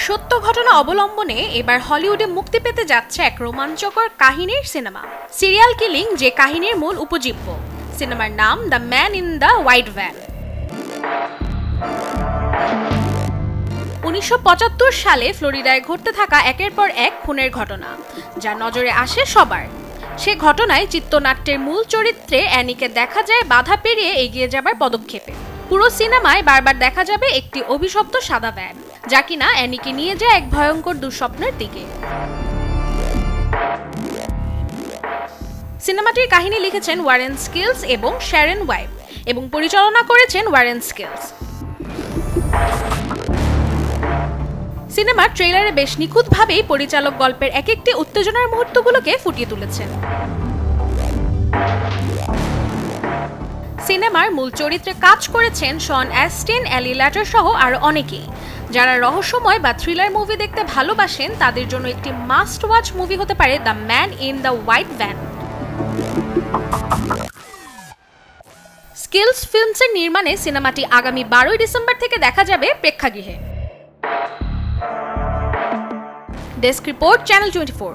সত্য ঘটনা অবলম্বনে এবার হলিউডে মুক্তি পেতে যাচ্ছে এক রোমাঞ্চকর কাহিনীর সিনেমা সিরিয়াল কিলিং, যে কাহিনীর মূল উপজীব্য। সিনেমার নাম the man in the white van. 1975 সালে ফ্লোরিডায় ঘটতে থাকা একের পর এক খুনের ঘটনা যা নজরে আসে সবার। সে ঘটনায় চিত্রনাট্যের মূল চরিত্রে অ্যানিকে দেখা যায় বাধা পেরিয়ে এগিয়ে যাবার পদক্ষেপে। পুরো সিনেমায় বারবার দেখা যাবে একটি অভিশপ্ত সাদা ভ্যান, যা কিনা অ্যানিকে নিয়ে যায় এক ভয়ঙ্কর দুঃস্বপ্নের দিকে। সিনেমাটির কাহিনী লিখেছেন ওয়ারেন স্কিলস এবং শ্যারন ওয়াইব এবং পরিচালনা করেছেন ওয়ারেন স্কিলস। সিনেমার ট্রেলারে বেশ নিখুঁতভাবেই পরিচালক গল্পের এক একটি উত্তেজনার মুহূর্তগুলোকে ফুটিয়ে তুলেছেন। সিনেমার মূল চরিত্রে কাজ করেছেন শন অ্যাস্টিন, অ্যালি ল্যাটার সহ আরও অনেকেই। যারা রহস্যময় বা থ্রিলার মুভি দেখতে ভালোবাসেন তাদের জন্য একটি মাস্ট ওয়াচ মুভি হতে পারে the man in the white van. Skills ফিল্মসের নির্মাণে সিনেমাটি আগামী 12 ডিসেম্বর থেকে দেখা যাবে প্রেক্ষাগৃহে। Desk report, channel 24।